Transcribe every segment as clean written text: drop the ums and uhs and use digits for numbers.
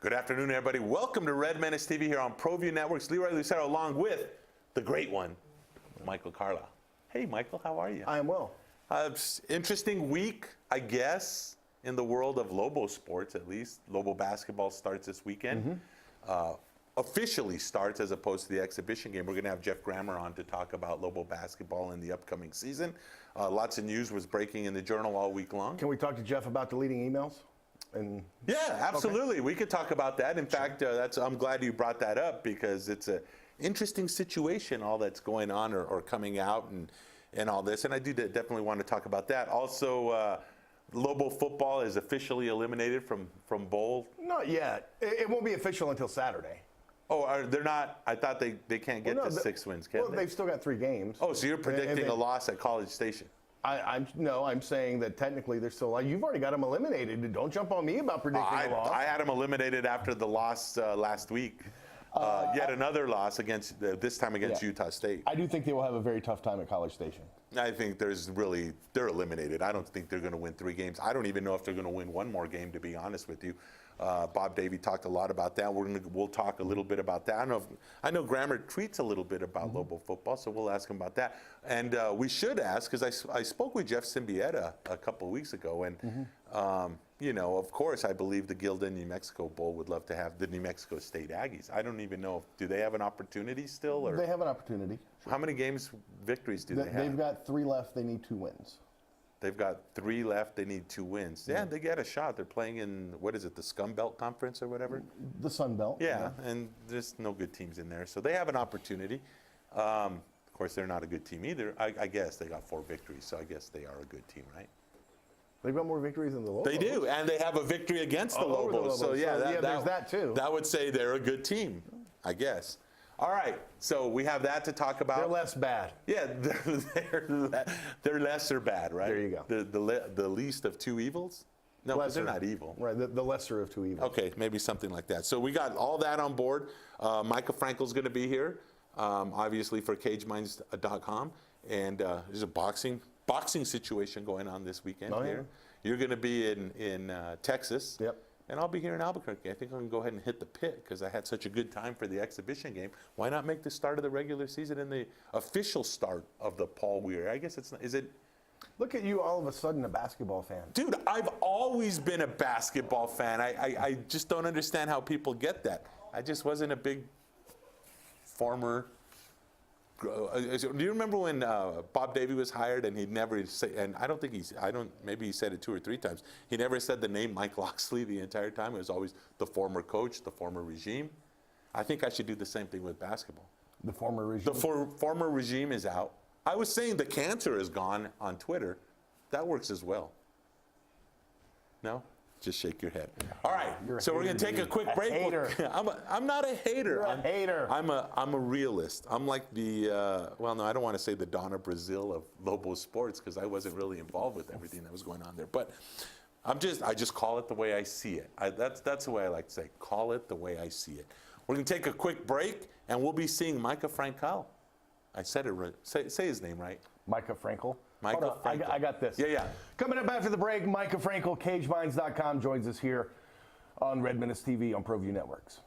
Good afternoon, everybody. Welcome to RedMenace TV here on Proview Networks. Leroy Lucero along with the great one, Michael Carlisle. Hey, Michael, how are you? I am well. Interesting week, I guess, in the world of Lobo sports, at least. Lobo basketball starts this weekend. Officially starts as opposed to the exhibition game. We're going to have Jeff Grammer on to talk about Lobo basketball in the upcoming season. Lots of news was breaking in the Journal all week long. Can we talk to Jeff about deleting emails? Yeah, absolutely. Okay. We could talk about that. In fact, I'm glad you brought that up because it's an interesting situation, all that's going on or coming out and all this. And I do definitely want to talk about that. Also, Lobo football is officially eliminated from bowl. Not yet. It won't be official until Saturday. Oh, they're not? I thought they can't get to 6 wins, can they? They've still got 3 games. Oh, so you're predicting a loss at College Station? I'm saying that technically they're still. You've already got them eliminated. Don't jump on me about predicting a loss. I had them eliminated after the loss last week. Yet another loss this time against Utah State. I do think they will have a very tough time at College Station. I think they're eliminated. I don't think they're going to win 3 games. I don't even know if they're going to win 1 more game, to be honest with you. Bob Davey talked a lot about that. We'll talk a little bit about that. I know Grammer tweets a little bit about Lobo football, so we'll ask him about that. And we should ask, because I spoke with Jeff Symbieta a couple of weeks ago, and of course, I believe the Gildan New Mexico Bowl would love to have the New Mexico State Aggies. I don't even know do they have an opportunity still? Or they have an opportunity. How many victories do they have? They've got 3 left. They need 2 wins. They've got 3 left. They need 2 wins. Yeah, they get a shot. They're playing in, what is it, the Scum Belt Conference or whatever? The Sun Belt. Yeah, and there's no good teams in there. So they have an opportunity. Of course, they're not a good team either. I guess they got 4 victories, so I guess they are a good team, right? They've got more victories than the Lobos. They do, and they have a victory against the Lobos. So yeah, there's that too. That would say they're a good team, I guess. All right, so we have that to talk about. They're less bad. Yeah, they're lesser bad, right? There you go. The least of 2 evils? No, because they're not evil. Right, the lesser of 2 evils. Okay, maybe something like that. So we got all that on board. Micah Frankel's going to be here, obviously for CageMinds.com, and there's a boxing situation going on this weekend here. You're going to be in Texas. Yep. And I'll be here in Albuquerque. I think I'm going to go ahead and hit the pit because I had such a good time for the exhibition game. Why not make the start of the regular season and the official start of the Paul Weir? I guess it's not. Is it? Look at you all of a sudden a basketball fan. Dude, I've always been a basketball fan. I just don't understand how people get that. I just wasn't a big former. Do you remember when Bob Davey was hired and he'd never say, and maybe he said it 2 or 3 times, he never said the name Mike Loxley the entire time. It was always the former coach, the former regime. I think I should do the same thing with basketball. The former regime? The former regime is out. I was saying the cancer is gone on Twitter. That works as well. No? Just shake your head. All right, so we're going to take a quick break. I'm not a hater. You're a hater. I'm a realist. I'm like the, I don't want to say the Donna Brazil of Lobo sports because I wasn't really involved with everything that was going on there. But I just call it the way I see it. That's the way I like to say, call it the way I see it. We're going to take a quick break, and we'll be seeing Micah Frankel. I said it right. Say his name right. Micah Frankel. Micah Frankel. I got this. Yeah. Coming up after the break, Micah Frankel, CageMinds.com, joins us here on RedMenace TV on Proview Networks.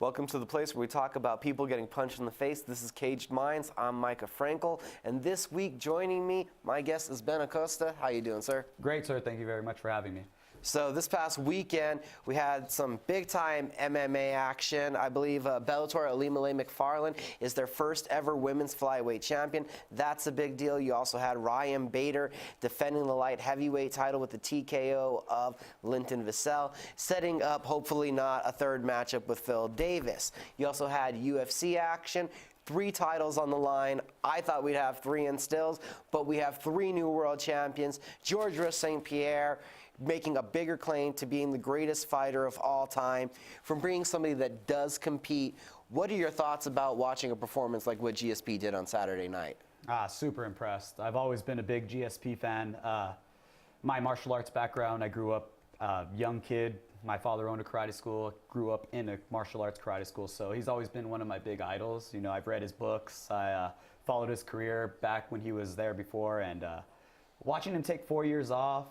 Welcome to the place where we talk about people getting punched in the face. This is Caged Minds. I'm Micah Frankel, and this week joining me, my guest is Ben Acosta. How you doing, sir? Great, sir. Thank you very much for having me. So this past weekend, we had some big-time MMA action. I believe Bellator Alimale McFarland is their first ever women's flyweight champion. That's a big deal. You also had Ryan Bader defending the light heavyweight title with the TKO of Linton Vassell, setting up, hopefully not, a third matchup with Phil Davis. You also had UFC action. 3 titles on the line. I thought we'd have 3 in stills, but we have 3 new world champions. Georges St. Pierre making a bigger claim to being the greatest fighter of all time, from being somebody that does compete. What are your thoughts about watching a performance like what GSP did on Saturday night? Super impressed. I've always been a big GSP fan. My martial arts background, I grew up young kid. My father owned a karate school, grew up in a martial arts karate school, so he's always been one of my big idols. You know, I've read his books, I followed his career back when he was there before, and watching him take 4 years off,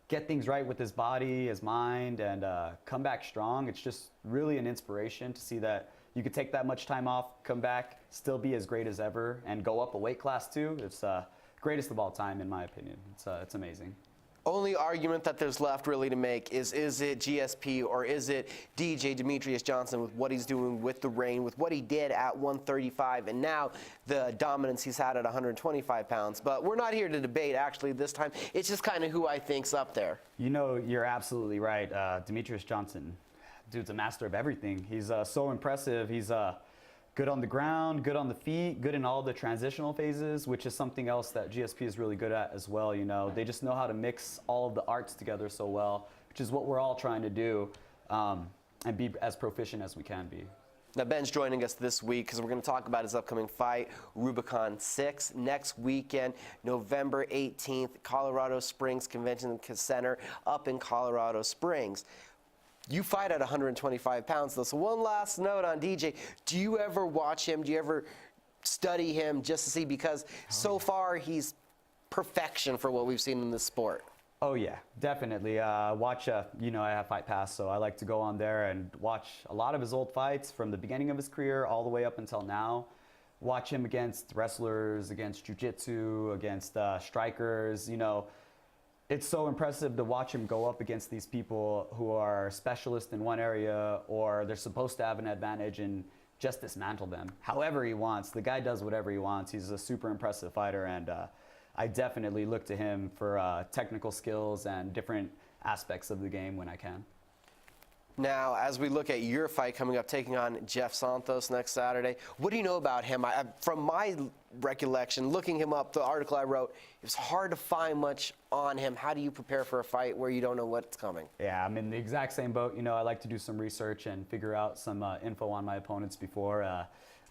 get things right with his body, his mind, and come back strong. It's just really an inspiration to see that you could take that much time off, come back, still be as great as ever, and go up a weight class too. It's greatest of all time, in my opinion. It's amazing. Only argument that there's left really to make is it GSP or is it DJ Demetrius Johnson with what he's doing with the reign, with what he did at 135, and now the dominance he's had at 125 pounds. But we're not here to debate, actually, this time. It's just kind of who I think's up there. You know, you're absolutely right. Demetrius Johnson, dude's a master of everything. He's so impressive. He's good on the ground, good on the feet, good in all the transitional phases, which is something else that GSP is really good at as well. You know, they just know how to mix all of the arts together so well, which is what we're all trying to do, and be as proficient as we can be. Now, Ben's joining us this week because we're going to talk about his upcoming fight, Rubicon 6, next weekend, November 18th, Colorado Springs Convention Center up in Colorado Springs. You fight at 125 pounds, though. So one last note on DJ. Do you ever watch him? Do you ever study him just to see? Because so far, he's perfection for what we've seen in this sport. Oh, yeah, definitely. You know, I have Fight Pass, so I like to go on there and watch a lot of his old fights from the beginning of his career all the way up until now. Watch him against wrestlers, against jiu-jitsu, against strikers, you know. It's so impressive to watch him go up against these people who are specialists in one area, or they're supposed to have an advantage, and just dismantle them however he wants. The guy does whatever he wants. He's a super impressive fighter, and I definitely look to him for technical skills and different aspects of the game when I can. Now, as we look at your fight coming up, taking on Jeff Santos next Saturday, what do you know about him? From my recollection, looking him up, the article I wrote, it was hard to find much on him. How do you prepare for a fight where you don't know what's coming? Yeah, I'm in the exact same boat. You know, I like to do some research and figure out some info on my opponents before.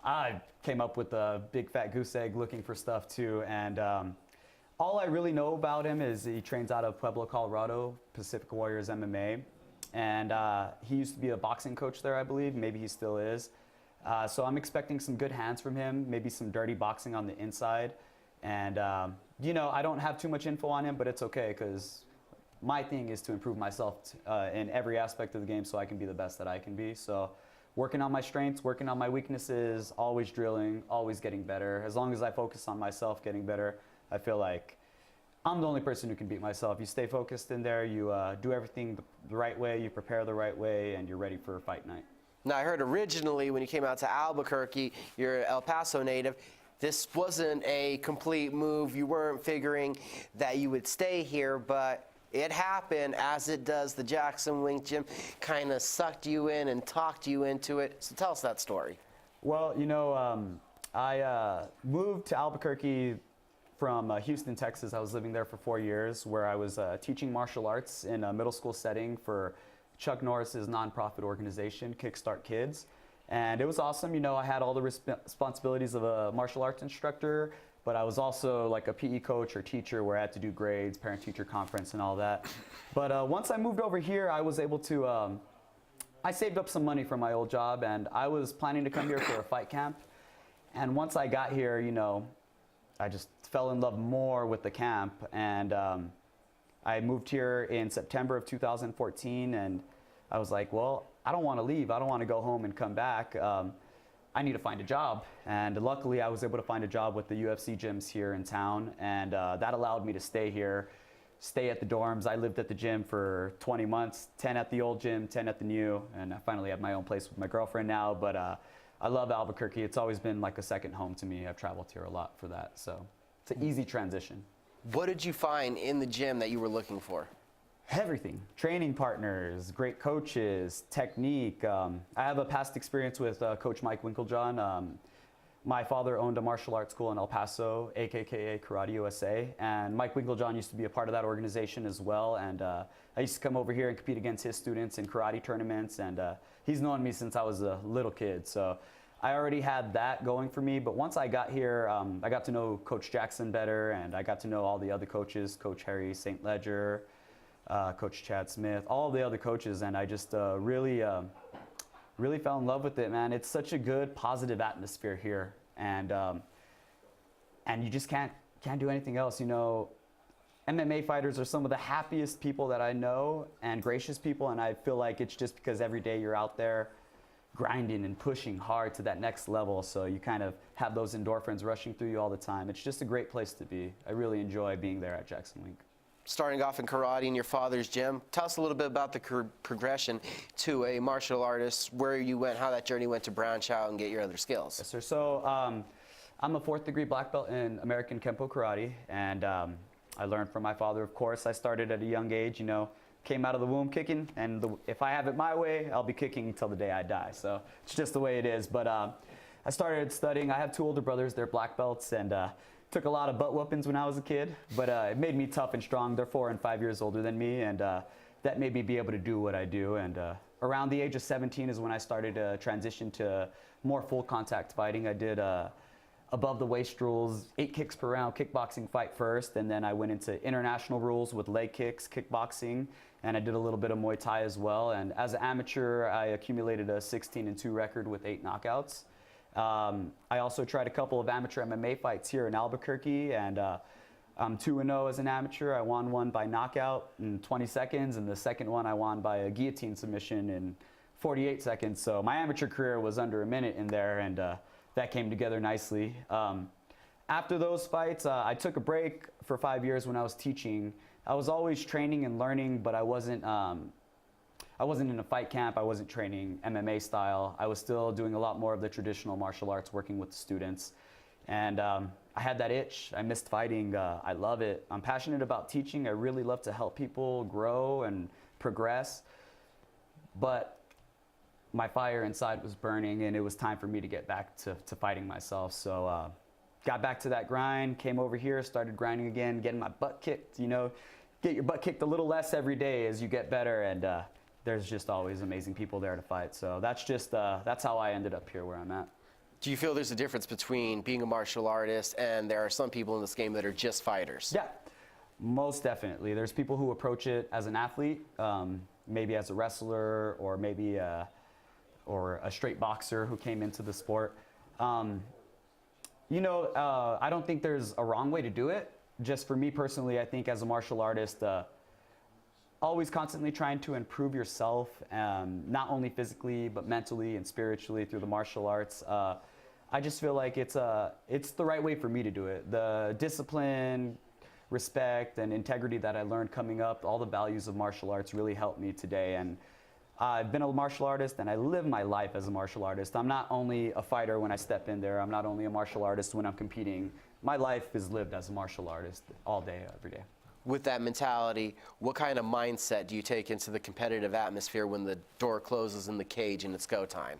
I came up with a big fat goose egg looking for stuff too, and all I really know about him is he trains out of Pueblo, Colorado, Pacific Warriors MMA. And he used to be a boxing coach there, I believe. Maybe he still is. So I'm expecting some good hands from him, maybe some dirty boxing on the inside. And, you know, I don't have too much info on him, but it's okay because my thing is to improve myself in every aspect of the game so I can be the best that I can be. So working on my strengths, working on my weaknesses, always drilling, always getting better. As long as I focus on myself getting better, I feel like I'm the only person who can beat myself. You stay focused in there, you do everything the right way, you prepare the right way, and you're ready for fight night. Now, I heard originally when you came out to Albuquerque, you're an El Paso native, this wasn't a complete move. You weren't figuring that you would stay here, but it happened, as it does. The Jackson Wink Gym kind of sucked you in and talked you into it. So tell us that story. Well, you know, I moved to Albuquerque from Houston, Texas. I was living there for 4 years, where I was teaching martial arts in a middle school setting for Chuck Norris's nonprofit organization, Kickstart Kids. And it was awesome. You know, I had all the responsibilities of a martial arts instructor, but I was also like a PE coach or teacher where I had to do grades, parent-teacher conference and all that. But once I moved over here, I was able to, I saved up some money from my old job, and I was planning to come here for a fight camp. And once I got here, you know, I just fell in love more with the camp, and I moved here in September of 2014, and I was like, well, I don't want to leave. I don't want to go home and come back. I need to find a job. And luckily, I was able to find a job with the UFC gyms here in town, and that allowed me to stay here, stay at the dorms. I lived at the gym for 20 months, 10 at the old gym, 10 at the new, and I finally have my own place with my girlfriend now. But I love Albuquerque. It's always been like a second home to me. I've traveled here a lot for that, so it's an easy transition. What did you find in the gym that you were looking for? Everything. Training partners, great coaches, technique. I have a past experience with Coach Mike Winkeljohn. My father owned a martial arts school in El Paso, AKKA Karate USA, and Mike Winkeljohn used to be a part of that organization as well. And I used to come over here and compete against his students in karate tournaments, and he's known me since I was a little kid. So I already had that going for me, but once I got here, I got to know Coach Jackson better, and I got to know all the other coaches, Coach Harry St. Ledger, Coach Chad Smith, all the other coaches, and I just really fell in love with it, man. It's such a good, positive atmosphere here, and you just can't do anything else. You know, MMA fighters are some of the happiest people that I know, and gracious people, and I feel like it's just because every day you're out there grinding and pushing hard to that next level, so you kind of have those endorphins rushing through you all the time. It's just a great place to be. I really enjoy being there at Jackson Wink. Starting off in karate in your father's gym, tell us a little bit about the progression to a martial artist, where you went, how that journey went to branch out and get your other skills. Yes, sir. So I'm a 4th degree black belt in American Kempo Karate, and I learned from my father, of course. I started at a young age, you know, came out of the womb kicking, and if I have it my way, I'll be kicking until the day I die. So it's just the way it is. But I started studying. I have 2 older brothers. They're black belts, and took a lot of butt whoopings when I was a kid, but it made me tough and strong. They're 4 and 5 years older than me, and that made me be able to do what I do. And around the age of 17 is when I started to transition to more full contact fighting. I did above the waist rules, 8 kicks per round kickboxing fight first, and then I went into international rules with leg kicks, kickboxing, and I did a little bit of Muay Thai as well. And as an amateur, I accumulated a 16-2 record with 8 knockouts. I also tried a couple of amateur MMA fights here in Albuquerque, and I'm 2-0 as an amateur. I won one by knockout in 20 seconds, and the second one I won by a guillotine submission in 48 seconds. So my amateur career was under a minute in there, and that came together nicely. After those fights, I took a break for 5 years when I was teaching. I was always training and learning, but I wasn't in a fight camp. I wasn't training MMA style. I was still doing a lot more of the traditional martial arts, working with the students. And I had that itch. I missed fighting. I love it. I'm passionate about teaching. I really love to help people grow and progress. But my fire inside was burning, and it was time for me to get back to fighting myself. So got back to that grind, came over here, started grinding again, getting my butt kicked. You know, get your butt kicked a little less every day as you get better. And there's just always amazing people there to fight. So that's how I ended up here where I'm at. Do you feel there's a difference between being a martial artist and there are some people in this game that are just fighters? Yeah, most definitely. There's people who approach it as an athlete, maybe as a wrestler, or maybe or a straight boxer who came into the sport. You know, I don't think there's a wrong way to do it. Just for me personally, I think as a martial artist, always constantly trying to improve yourself, not only physically, but mentally and spiritually through the martial arts. I just feel like it's the right way for me to do it. The discipline, respect, and integrity that I learned coming up, all the values of martial arts really helped me today. And I've been a martial artist, and I live my life as a martial artist. I'm not only a fighter when I step in there. I'm not only a martial artist when I'm competing. My life is lived as a martial artist all day, every day. With that mentality, what kind of mindset do you take into the competitive atmosphere when the door closes in the cage and it's go time?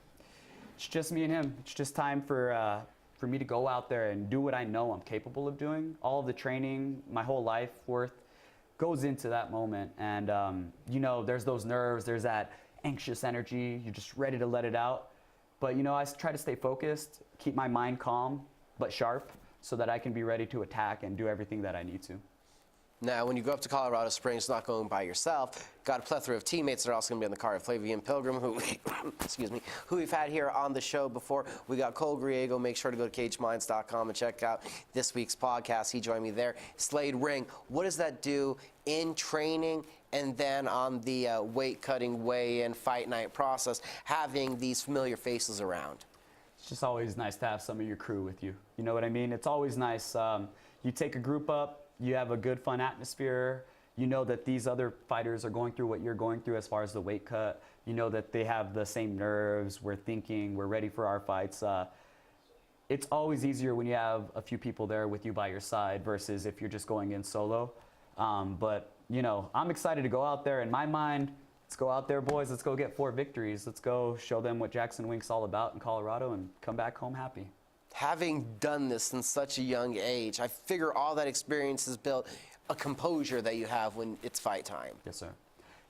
It's just me and him. It's just time for me to go out there and do what I know I'm capable of doing. All of the training, my whole life worth, goes into that moment. And, you know, there's those nerves, there's that anxious energy. You're just ready to let it out. But, you know, I try to stay focused, keep my mind calm but sharp so that I can be ready to attack and do everything that I need to. Now, when you go up to Colorado Springs, not going by yourself, got a plethora of teammates that are also going to be on the card. Flavian Pilgrim, who, excuse me, who we've had here on the show before. We got Cole Griego. Make sure to go to cageminds.com and check out this week's podcast. He joined me there. Slade Ring, what does that do in training and then on the weight cutting, weigh-in, fight night process, having these familiar faces around? It's just always nice to have some of your crew with you. You know what I mean? It's always nice. You take a group up, you have a good, fun atmosphere. You know that these other fighters are going through what you're going through as far as the weight cut. You know that they have the same nerves. We're thinking, we're ready for our fights. It's always easier when you have a few people there with you by your side versus if you're just going in solo. But, you know, I'm excited to go out there. In my mind, let's go out there, boys. Let's go get 4 victories. Let's go show them what Jackson Wink's all about in Colorado and come back home happy. Having done this in such a young age, I figure all that experience has built a composure that you have when it's fight time. Yes, sir.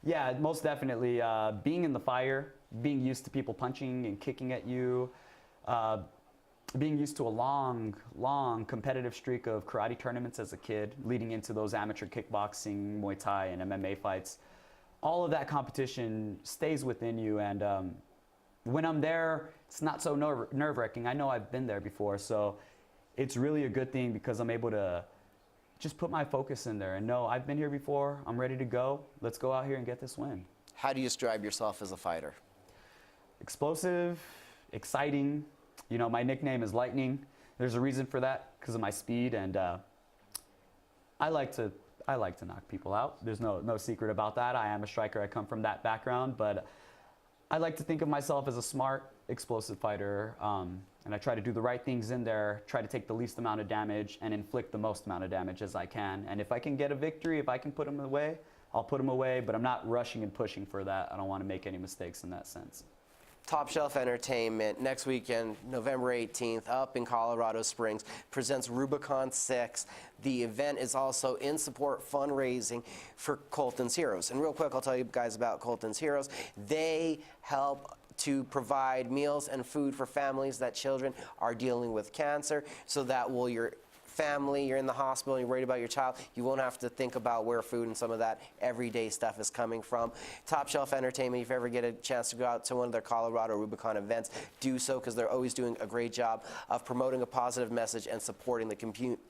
Yeah, most definitely. Being in the fire, being used to people punching and kicking at you, being used to a long, long competitive streak of karate tournaments as a kid, leading into those amateur kickboxing, Muay Thai, and MMA fights. All of that competition stays within you, and when I'm there, it's not so nerve-wracking. I know I've been there before, so it's really a good thing because I'm able to just put my focus in there and know I've been here before, I'm ready to go. Let's go out here and get this win. How do you describe yourself as a fighter? Explosive, exciting. You know, my nickname is Lightning. There's a reason for that because of my speed, and I like to knock people out. There's no secret about that. I am a striker. I come from that background, but I like to think of myself as a smart, explosive fighter, and I try to do the right things in there, try to take the least amount of damage and inflict the most amount of damage as I can. And if I can get a victory, if I can put them away, I'll put them away, but I'm not rushing and pushing for that. I don't want to make any mistakes in that sense. Top Shelf Entertainment next weekend, November 18th, up in Colorado Springs, presents Rubicon 6. The event is also in support fundraising for Colton's Heroes. And real quick, I'll tell you guys about Colton's Heroes. They help to provide meals and food for families that children are dealing with cancer, so that will your family, you're in the hospital and you're worried about your child, you won't have to think about where food and some of that everyday stuff is coming from. Top Shelf Entertainment, if you ever get a chance to go out to one of their Colorado Rubicon events, do so, because they're always doing a great job of promoting a positive message and supporting the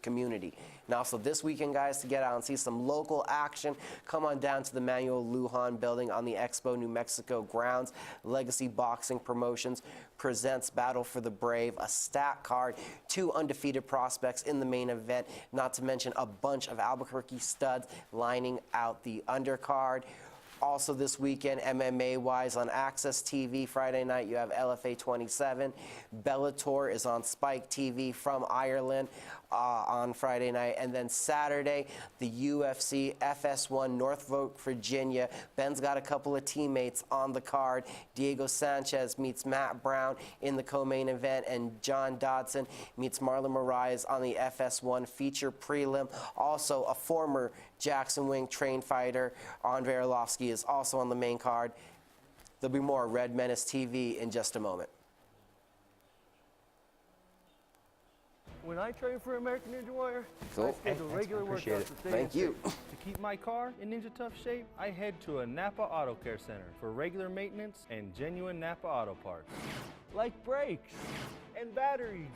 community. Now, so this weekend, guys, to get out and see some local action, come on down to the Manuel Lujan building on the Expo New Mexico grounds. Legacy Boxing Promotions presents Battle for the Brave, a stacked card, 2 undefeated prospects in the main event, not to mention a bunch of Albuquerque studs lining out the undercard. Also this weekend, MMA-wise, on Access TV, Friday night, you have LFA 27. Bellator is on Spike TV from Ireland on Friday night. And then Saturday, the UFC FS1 Norfolk, Virginia. Ben's got a couple of teammates on the card. Diego Sanchez meets Matt Brown in the co-main event, and John Dodson meets Marlon Moraes on the FS1 feature prelim. Also, a former Jackson Wink trained fighter, Andre Arlovsky, is also on the main card. There'll be more Red Menace TV in just a moment. When I train for American Ninja Warrior, Cool. I schedule regular workouts to stay Thank in you. shape. To keep my car in Ninja Tough shape, I head to a Napa Auto Care Center for regular maintenance and genuine Napa auto parts, like brakes and batteries.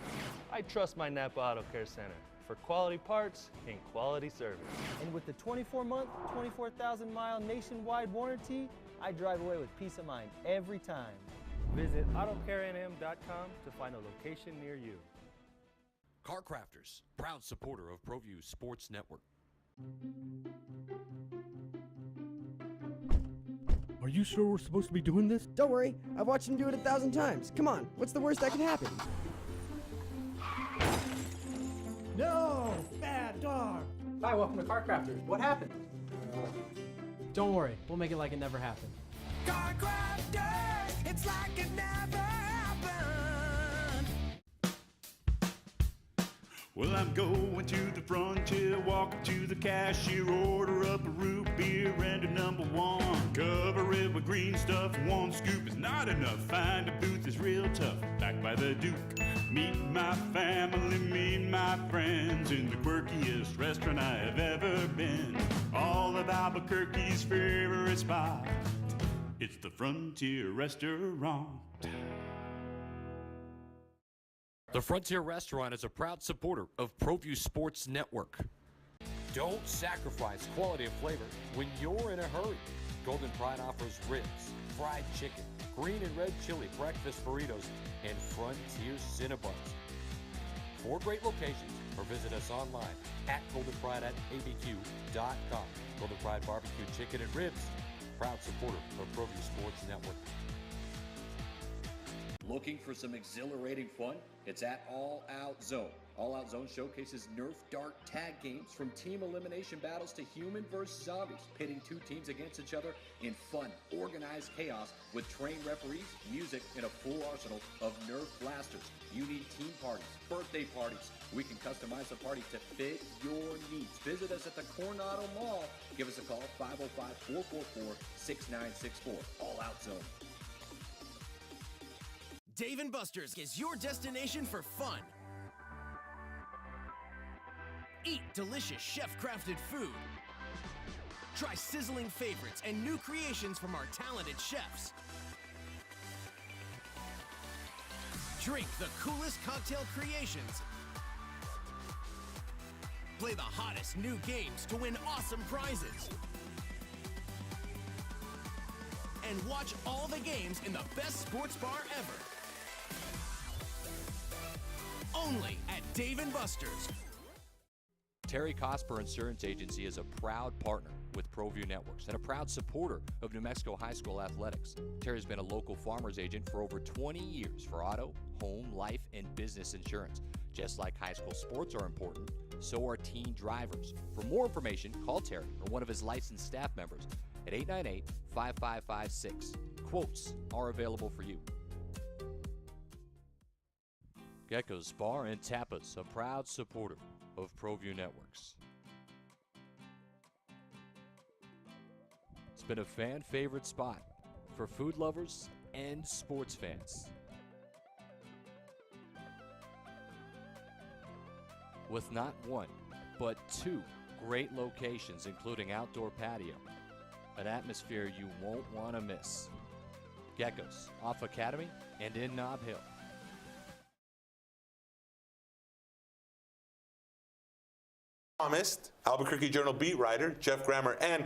I trust my Napa Auto Care Center for quality parts and quality service. And with the 24-month, 24,000-mile nationwide warranty, I drive away with peace of mind every time. Visit AutoCareNM.com to find a location near you. Car Crafters, proud supporter of Proview Sports Network. Are you sure we're supposed to be doing this? Don't worry, I've watched him do it 1,000 times. Come on, what's the worst that can happen? No! Bad dog! Hi, welcome to Car Crafters. What happened? Don't worry, we'll make it like it never happened. Car Crafters, it's like it never happened. Well, I'm going to the frontier, walking to the cashier, order up a root beer and a #1. Cover it with green stuff. One scoop is not enough. Find a booth is real tough. Back by the Duke. Meet my family, meet my friends in the quirkiest restaurant I have ever been. All of Albuquerque's favorite spot. It's the Frontier Restaurant. The Frontier Restaurant is a proud supporter of Proview Sports Network. Don't sacrifice quality of flavor when you're in a hurry. Golden Pride offers ribs, fried chicken, green and red chili breakfast burritos, and Frontier Cinnabons. 4 great locations, or visit us online at goldenpride@abq.com. Golden Pride Barbecue Chicken and Ribs, proud supporter of Proview Sports Network. Looking for some exhilarating fun? It's at All Out Zone. All Out Zone showcases Nerf Dart tag games from team elimination battles to human versus zombies, pitting 2 teams against each other in fun, organized chaos with trained referees, music, and a full arsenal of Nerf blasters. You need team parties, birthday parties. We can customize the party to fit your needs. Visit us at the Coronado Mall. Give us a call, 505-444-6964. All Out Zone. Dave & Buster's is your destination for fun. Eat delicious chef-crafted food. Try sizzling favorites and new creations from our talented chefs. Drink the coolest cocktail creations. Play the hottest new games to win awesome prizes. And watch all the games in the best sports bar ever. Only at Dave & Buster's. Terry Cosper Insurance Agency is a proud partner with Proview Networks and a proud supporter of New Mexico High School athletics. Terry's been a local farmer's agent for over 20 years for auto, home, life, and business insurance. Just like high school sports are important, so are teen drivers. For more information, call Terry or one of his licensed staff members at 898-5556. Quotes are available for you. Gecko's Bar and Tapas, a proud supporter of Proview Networks. It's been a fan favorite spot for food lovers and sports fans. With not one, but 2 great locations, including outdoor patio, an atmosphere you won't want to miss. Gecko's, off Academy and in Nob Hill. Albuquerque Journal beat writer Jeff Grammer, and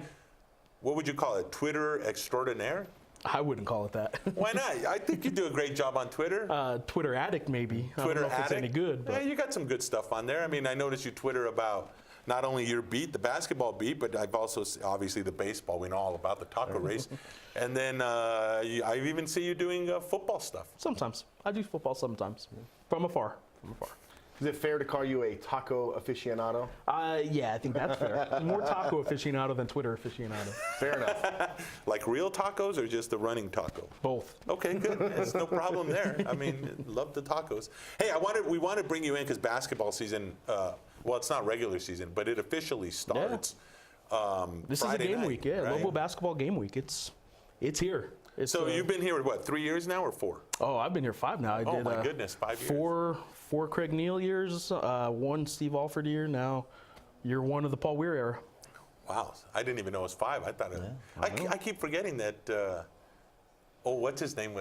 what would you call it, Twitter extraordinaire? I wouldn't call it that. Why not? I think you do a great job on Twitter. Twitter addict, maybe. I don't know if it's any good. But. Yeah, you got some good stuff on there. I mean, I noticed you Twitter about not only your beat, the basketball beat, but I've also, obviously, the baseball. We know all about the taco race. And then I even see you doing football stuff. Sometimes. I do football sometimes. From afar. From afar. Is it fair to call you a taco aficionado? Yeah, I think that's fair. More taco aficionado than Twitter aficionado. Fair enough. Like real tacos or just the running taco? Both. Okay, good. There's no problem there. I mean, love the tacos. Hey, we want to bring you in because basketball season, well, it's not regular season, but it officially starts. Yeah. This Friday is a game night, week, yeah. right? Local basketball game week. It's here. So you've been here, what, 3 years now or 4? Oh, I've been here 5 now. Oh, my goodness, 5 years. 4 Craig Neal years, 1 Steve Alford year. Now year 1 of the Paul Weir era. Wow, I didn't even know it was 5. I thought I keep forgetting that. What's his name?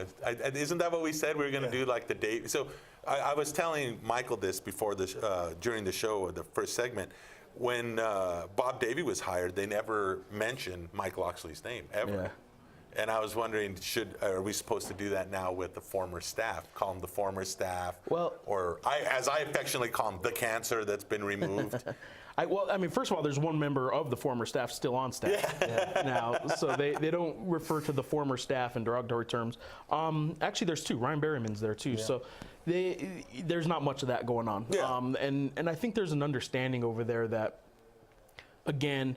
Isn't that what we said we were going to do, like the day? So I was telling Michael this before during the show, the first segment. When Bob Davie was hired, they never mentioned Mike Loxley's name ever. Yeah. And I was wondering, are we supposed to do that now with the former staff? Call them the former staff? Well, or as I affectionately call them, the cancer that's been removed. First of all, there's one member of the former staff still on staff now, so they don't refer to the former staff in derogatory terms. Actually, there's 2. Ryan Berryman's there too, so there's not much of that going on. Yeah. And I think there's an understanding over there that, again,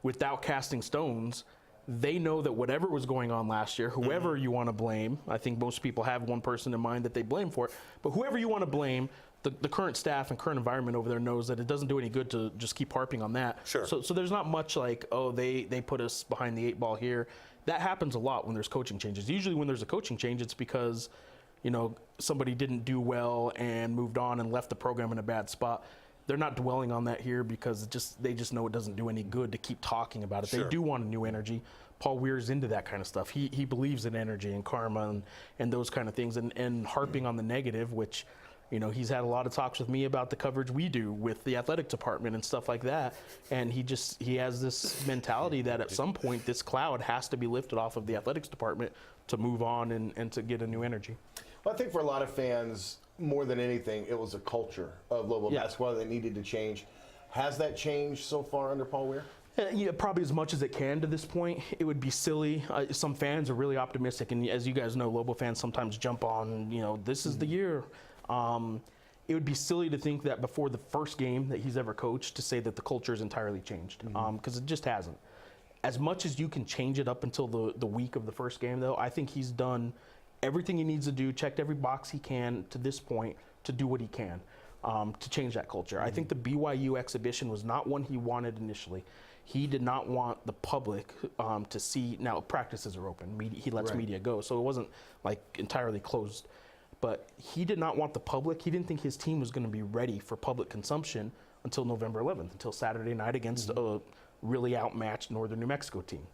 without casting stones, they know that whatever was going on last year, whoever you want to blame, I think most people have one person in mind that they blame for it, but whoever you want to blame, the current staff and current environment over there knows that it doesn't do any good to just keep harping on that. Sure. So there's not much like, oh, they put us behind the 8 ball here. That happens a lot when there's coaching changes. Usually when there's a coaching change, it's because, you know, somebody didn't do well and moved on and left the program in a bad spot. They're not dwelling on that here because they just know it doesn't do any good to keep talking about it. Sure. They do want a new energy. Paul Weir's into that kind of stuff. He believes in energy and karma and those kind of things, and harping on the negative, which, you know, he's had a lot of talks with me about the coverage we do with the athletic department and stuff like that. And he has this mentality that at some point this cloud has to be lifted off of the athletics department to move on and to get a new energy. Well, I think for a lot of fans, more than anything, it was a culture of Lobo basketball that needed to change. Has that changed so far under Paul Weir? Yeah, probably as much as it can to this point. It would be silly. Some fans are really optimistic, and as you guys know, Lobo fans sometimes jump on, you know, this is the year. It would be silly to think that before the first game that he's ever coached to say that the culture is entirely changed, because it just hasn't. As much as you can change it up until the week of the first game, though, I think he's done everything he needs to do, checked every box he can to this point to do what he can to change that culture. I think the BYU exhibition was not one he wanted initially. He did not want the public to see. Now, practices are open. He lets media go, so it wasn't like entirely closed. But he did not want the public. He didn't think his team was going to be ready for public consumption until November 11th, until Saturday night against a really outmatched Northern New Mexico team.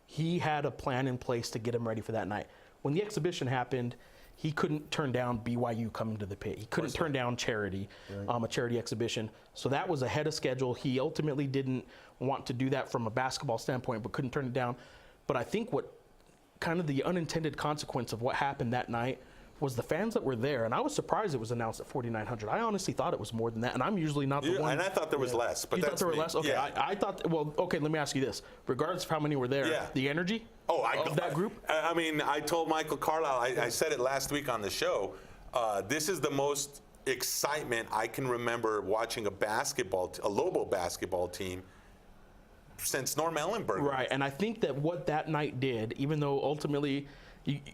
He had a plan in place to get him ready for that night. When the exhibition happened, he couldn't turn down BYU coming to the pit. He couldn't turn down charity, a charity exhibition. So that was ahead of schedule. He ultimately didn't want to do that from a basketball standpoint, but couldn't turn it down. But I think what kind of the unintended consequence of what happened that night was the fans that were there, and I was surprised it was announced at 4,900. I honestly thought it was more than that, and I'm usually not the one. And I thought there was less, but you that's thought there were me. less? Okay, Yeah. I thought, well, okay, let me ask you this. Regardless of how many were there, the energy of that group? I mean, I told Michael Carlisle, I said it last week on the show, this is the most excitement I can remember watching a Lobo basketball team since Norm Ellenberger. Right, and I think that what that night did, even though ultimately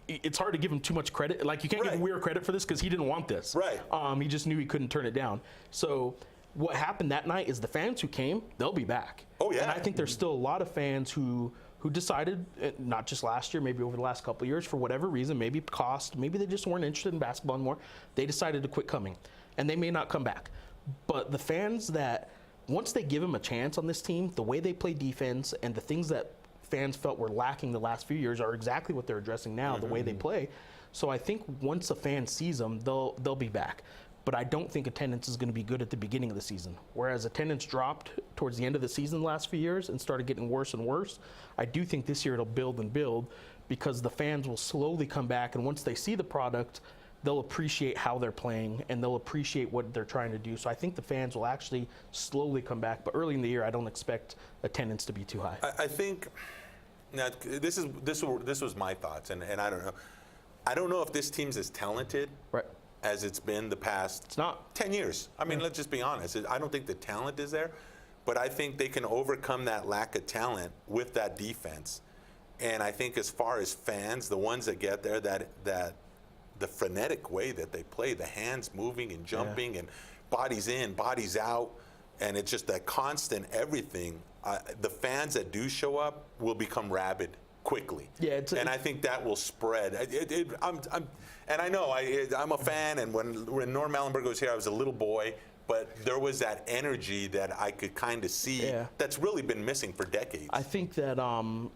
it's hard to give him too much credit. Like, you can't give Weir credit for this because he didn't want this. Right. He just knew he couldn't turn it down. So what happened that night is the fans who came, they'll be back. Oh, yeah. And I think there's still a lot of fans who decided, not just last year, maybe over the last couple of years, for whatever reason, maybe cost, maybe they just weren't interested in basketball anymore, they decided to quit coming. And they may not come back. But the fans that, once they give them a chance on this team, the way they play defense and the things that fans felt were lacking the last few years are exactly what they're addressing now, the way they play. So I think once a fan sees them, they'll be back. But I don't think attendance is going to be good at the beginning of the season. Whereas attendance dropped towards the end of the season the last few years and started getting worse and worse, I do think this year it'll build and build because the fans will slowly come back, and once they see the product, they'll appreciate how they're playing and they'll appreciate what they're trying to do. So I think the fans will actually slowly come back. But early in the year, I don't expect attendance to be too high. I think now this was my thoughts, and I don't know. I don't know if this team's as talented as it's been the past 10 years. I mean, let's just be honest. I don't think the talent is there, but I think they can overcome that lack of talent with that defense. And I think as far as fans, the ones that get there, that the frenetic way that they play, the hands moving and jumping and bodies in, bodies out, and it's just that constant everything. The fans that do show up will become rabid quickly. Yeah, and I think that will spread. And I know I'm a fan, and when Norm Ellenberger was here, I was a little boy, but there was that energy that I could kind of see that's really been missing for decades. I think that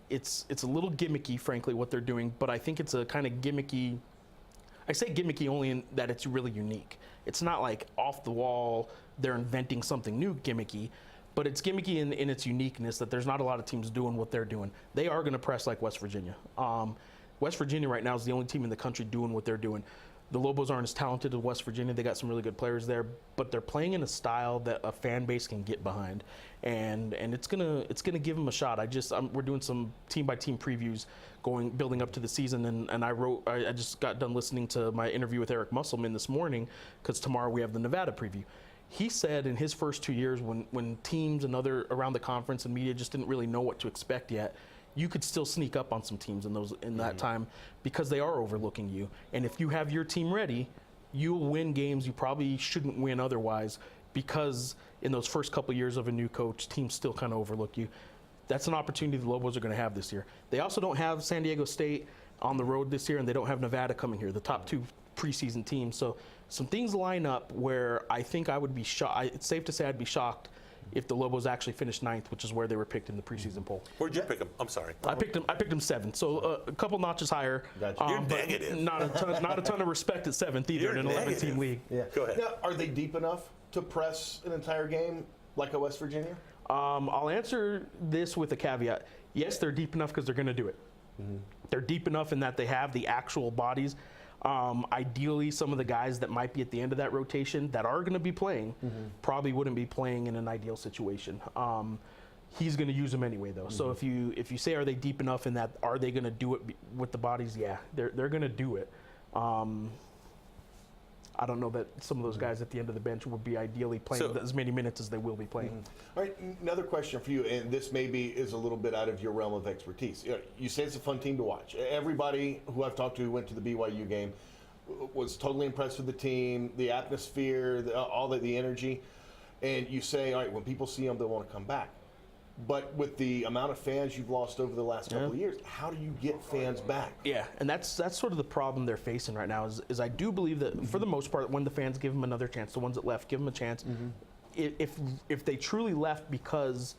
it's a little gimmicky, frankly, what they're doing, but I think it's a kind of gimmicky. I say gimmicky only in that it's really unique. It's not like off the wall, they're inventing something new gimmicky, but it's gimmicky in its uniqueness that there's not a lot of teams doing what they're doing. They are going to press like West Virginia. West Virginia right now is the only team in the country doing what they're doing. The Lobos aren't as talented as West Virginia. They got some really good players there, but they're playing in a style that a fan base can get behind, and it's gonna give them a shot. We're doing some team by team previews, building up to the season, and I just got done listening to my interview with Eric Musselman this morning because tomorrow we have the Nevada preview. He said in his first 2 years when teams and other around the conference and media just didn't really know what to expect yet, you could still sneak up on some teams in that time because they are overlooking you. And if you have your team ready, you'll win games you probably shouldn't win otherwise, because in those first couple years of a new coach, teams still kind of overlook you. That's an opportunity the Lobos are going to have this year. They also don't have San Diego State on the road this year, and they don't have Nevada coming here, the top 2 preseason teams. So some things line up where I think I would be shocked. It's safe to say I'd be shocked if the Lobos actually finished 9th, which is where they were picked in the preseason poll. Where'd you pick them? I'm sorry. I picked them 7th, so a couple notches higher. Gotcha. You're but negative. Not a ton of respect at 7th either in an 11-team league. Yeah. Go ahead. Now, are they deep enough to press an entire game like a West Virginia? I'll answer this with a caveat. Yes, they're deep enough because they're going to do it. They're deep enough in that they have the actual bodies. Ideally, some of the guys that might be at the end of that rotation that are going to be playing probably wouldn't be playing in an ideal situation. He's going to use them anyway, though. So if you say, are they deep enough in that, are they going to do it with the bodies? Yeah, they're going to do it. I don't know that some of those guys at the end of the bench would be ideally playing as many minutes as they will be playing. All right, another question for you, and this maybe is a little bit out of your realm of expertise. You say it's a fun team to watch. Everybody who I've talked to who went to the BYU game was totally impressed with the team, the atmosphere, all the energy. And you say, all right, when people see them, they want to come back. But with the amount of fans you've lost over the last couple of years, how do you get fans back? Yeah, and that's sort of the problem they're facing right now is I do believe that for the most part, when the fans give them another chance, the ones that left, give them a chance. If they truly left because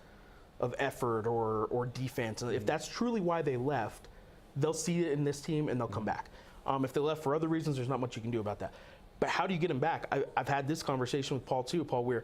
of effort or defense, if that's truly why they left, they'll see it in this team and they'll come back. If they left for other reasons, there's not much you can do about that. But how do you get them back? I've had this conversation with Paul Weir.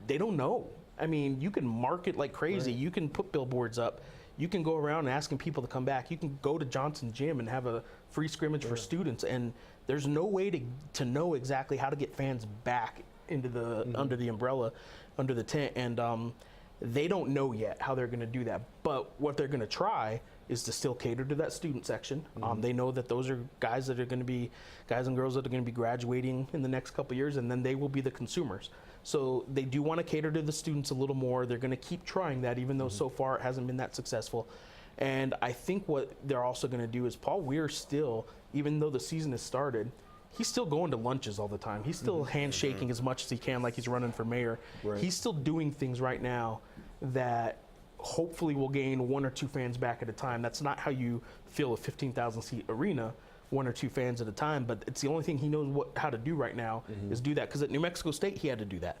They don't know. I mean, you can market like crazy. Right. You can put billboards up. You can go around asking people to come back. You can go to Johnson Gym and have a free scrimmage for students. And there's no way to know exactly how to get fans back into the under the umbrella, under the tent. And they don't know yet how they're going to do that. But what they're going to try is to still cater to that student section. They know that those are guys that are going to be guys and girls that are going to be graduating in the next couple of years, and then they will be the consumers. So they do want to cater to the students a little more. They're going to keep trying that, even though so far it hasn't been that successful. And I think what they're also going to do is Paul Weir still, even though the season has started, he's still going to lunches all the time. He's still handshaking as much as he can like he's running for mayor. Right. He's still doing things right now that hopefully will gain 1 or 2 fans back at a time. That's not how you fill a 15,000 seat arena, 1 or 2 fans at a time, but it's the only thing he knows how to do right now is do that, because at New Mexico State he had to do that.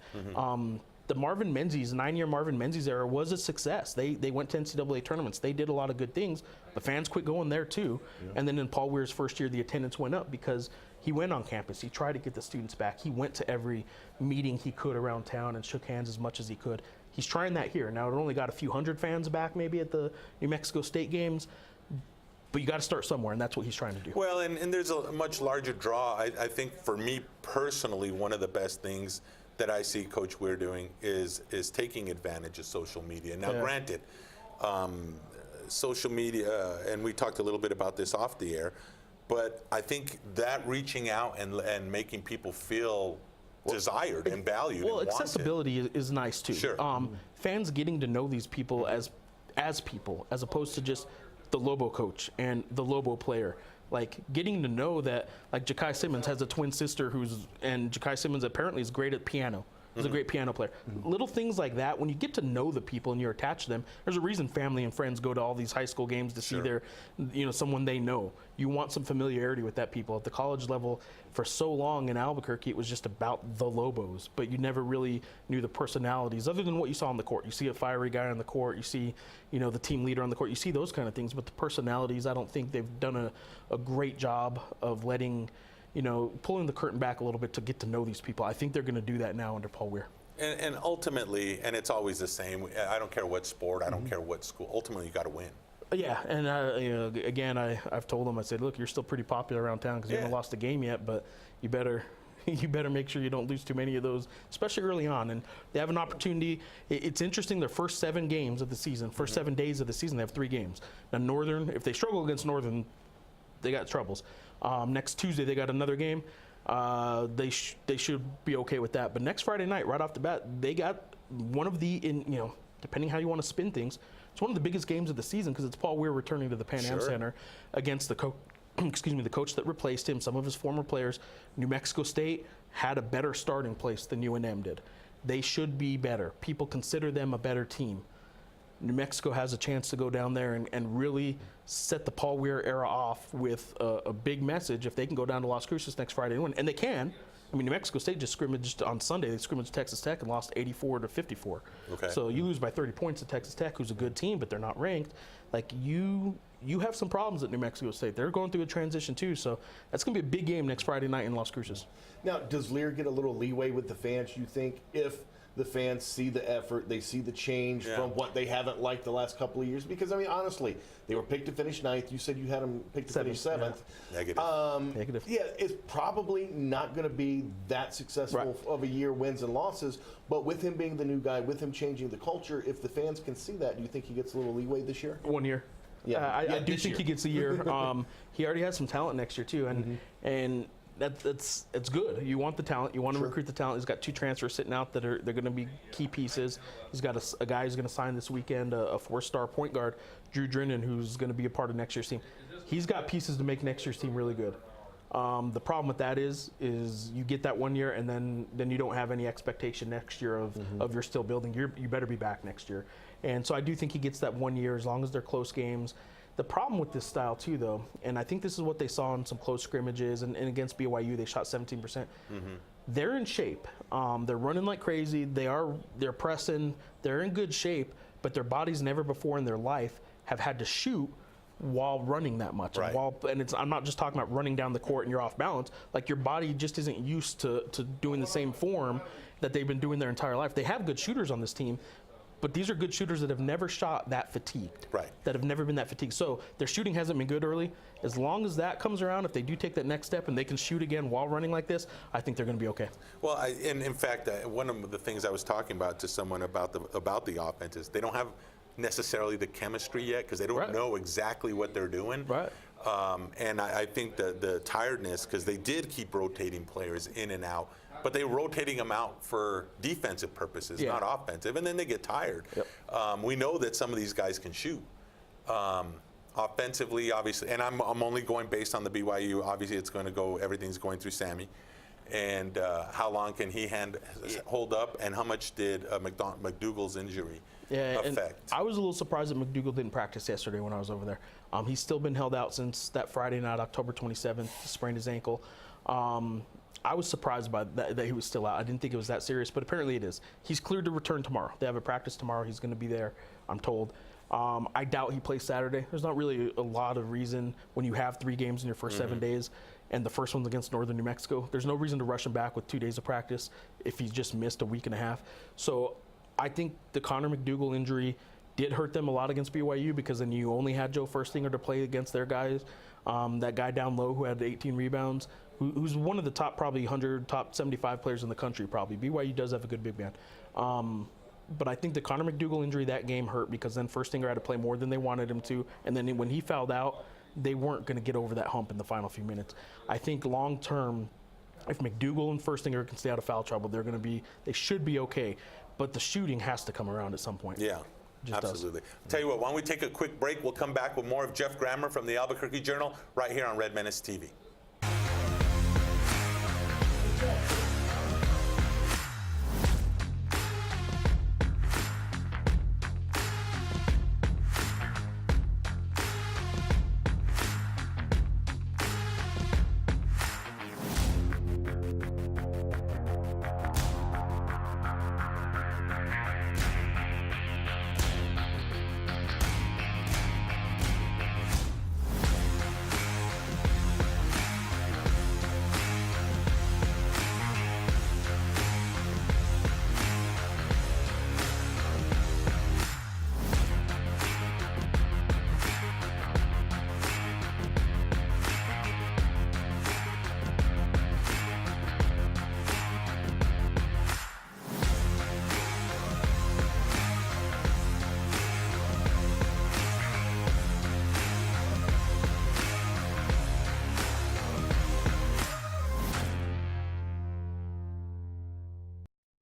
The Marvin Menzies, 9-year Marvin Menzies era was a success. They went to NCAA tournaments. They did a lot of good things. The fans quit going there too. And then in Paul Weir's first year, the attendance went up because he went on campus. He tried to get the students back. He went to every meeting he could around town and shook hands as much as he could. He's trying that here. Now, it only got a few hundred fans back maybe at the New Mexico State games, but you got to start somewhere, and that's what he's trying to do. Well, and there's a much larger draw. I think for me personally, one of the best things that I see Coach Weir doing is taking advantage of social media. Now, granted, social media, and we talked a little bit about this off the air, but I think that reaching out and making people feel desired and valued. Well, and accessibility is nice too. Sure. Fans getting to know these people as people, as opposed to just the Lobo coach and the Lobo player. Like getting to know that, like Ja'Kai Simmons has a twin sister and Ja'Kai Simmons apparently is great at piano. He's a great piano player. Little things like that, when you get to know the people and you're attached to them, there's a reason family and friends go to all these high school games to see their, someone they know. You want some familiarity with that people. At the college level, for so long in Albuquerque, it was just about the Lobos, but you never really knew the personalities other than what you saw on the court. You see a fiery guy on the court, you see, the team leader on the court, you see those kind of things, but the personalities, I don't think they've done a great job of letting, pulling the curtain back a little bit to get to know these people. I think they're going to do that now under Paul Weir. And ultimately, and it's always the same, I don't care what sport, I don't care what school, ultimately you got to win. Yeah, and again, I've told them, I said, look, you're still pretty popular around town because you haven't lost a game yet, but you better make sure you don't lose too many of those, especially early on. And they have an opportunity. It's interesting, their first 7 games of the season, first 7 days of the season, they have 3 games. Now Northern, if they struggle against Northern, they got troubles. Next Tuesday, they got another game. They should be okay with that. But next Friday night, right off the bat, they got one of the, depending how you want to spin things, it's one of the biggest games of the season because it's Paul Weir returning to the Pan Am Center against the excuse me, the coach that replaced him, some of his former players, New Mexico State had a better starting place than UNM did. They should be better. People consider them a better team. New Mexico has a chance to go down there and really set the Paul Weir era off with a big message if they can go down to Las Cruces next Friday and win. And they can. I mean, New Mexico State just scrimmaged on Sunday. They scrimmaged Texas Tech and lost 84-54. Okay. So you lose by 30 points to Texas Tech, who's a good team, but they're not ranked. Like, you have some problems at New Mexico State. They're going through a transition too. So that's going to be a big game next Friday night in Las Cruces. Now, does Lear get a little leeway with the fans, you think, if the fans see the effort, they see the change from what they haven't liked the last couple of years? Because, I mean, honestly, they were picked to finish 9th. You said you had them picked to finish 7th. Yeah. Negative. Negative. Yeah, it's probably not going to be that successful of a year, wins and losses. But with him being the new guy, with him changing the culture, if the fans can see that, do you think he gets a little leeway this year? 1 year. Yeah, I do think he gets a year. He already has some talent next year too, and it's good. You want the talent. You want to recruit the talent. He's got 2 transfers sitting out that they're going to be key pieces. He's got a guy who's going to sign this weekend, a 4-star point guard, Drew Drennan, who's going to be a part of next year's team. He's got pieces to make next year's team really good. The problem with that is you get that 1 year and then you don't have any expectation next year of you're still building. You better be back next year. And so I do think he gets that 1 year as long as they're close games. The problem with this style too, though, and I think this is what they saw in some close scrimmages and against BYU, they shot 17%. They're in shape. They're running like crazy. They're pressing. They're in good shape, but their bodies never before in their life have had to shoot while running that much. Right. And I'm not just talking about running down the court and you're off balance. Like, your body just isn't used to doing the same form that they've been doing their entire life. They have good shooters on this team, but these are good shooters that have never shot that fatigued. Right. That have never been that fatigued. So their shooting hasn't been good early. As long as that comes around, if they do take that next step and they can shoot again while running like this, I think they're going to be okay. Well, in fact, one of the things I was talking about to someone about the offense is they don't have necessarily the chemistry yet because they don't know exactly what they're doing. Right. And I think the tiredness, because they did keep rotating players in and out, but they were rotating them out for defensive purposes, not offensive, and then they get tired. Yep. We know that some of these guys can shoot. Offensively, obviously, and I'm only going based on the BYU. Obviously, everything's going through Sammy. And how long can he hold up, and how much did McDougal's injury affect? I was a little surprised that McDougal didn't practice yesterday when I was over there. He's still been held out since that Friday night, October 27th, sprained his ankle. I was surprised by that he was still out. I didn't think it was that serious, but apparently it is. He's cleared to return tomorrow. They have a practice tomorrow. He's going to be there, I'm told. I doubt he plays Saturday. There's not really a lot of reason when you have 3 games in your first 7 days, and the first one's against Northern New Mexico. There's no reason to rush him back with 2 days of practice if he's just missed a week and a half. So I think the Connor McDougal injury did hurt them a lot against BYU, because then you only had Joe Furstinger to play against their guys. That guy down low who had 18 rebounds, who's one of the top probably 100, top 75 players in the country probably. BYU does have a good big man. But I think the Connor McDougal injury that game hurt, because then Furstinger had to play more than they wanted him to. And then when he fouled out, they weren't going to get over that hump in the final few minutes. I think long term, if McDougal and Furstinger can stay out of foul trouble, they should be okay. But the shooting has to come around at some point. Yeah. Absolutely. Tell you what, why don't we take a quick break? We'll come back with more of Jeff Grammer from the Albuquerque Journal right here on Red Menace TV.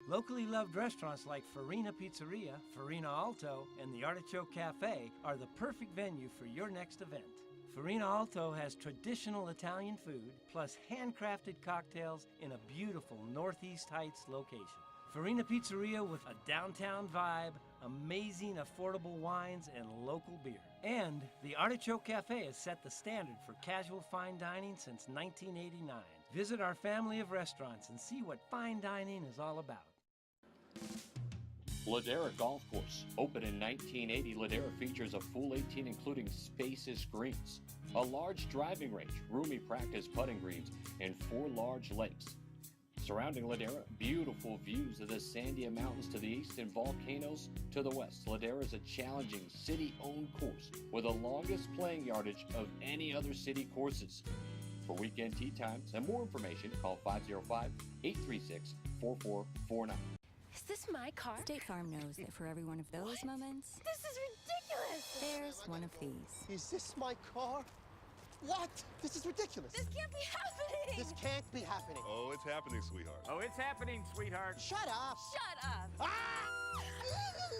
Locally loved restaurants like Farina Pizzeria, Farina Alto, and the Artichoke Cafe are the perfect venue for your next event. Farina Alto has traditional Italian food plus handcrafted cocktails in a beautiful Northeast Heights location. Farina Pizzeria with a downtown vibe, amazing affordable wines, and local beer. And the Artichoke Cafe has set the standard for casual fine dining since 1989. Visit our family of restaurants and see what fine dining is all about. Ladera Golf Course. Open in 1980, Ladera features a full 18 including spacious greens, a large driving range, roomy practice putting greens, and 4 large lakes. Surrounding Ladera, beautiful views of the Sandia Mountains to the east and volcanoes to the west. Ladera is a challenging city-owned course with the longest playing yardage of any other city courses. For weekend tee times and more information, call 505-836-4449. Is this my car? State Farm knows that for every one of those moments, This is ridiculous! there's one of these. Is this my car? What? This is ridiculous. This can't be happening! This can't be happening. Oh, it's happening, sweetheart. Oh, it's happening, sweetheart. Shut up. Shut up!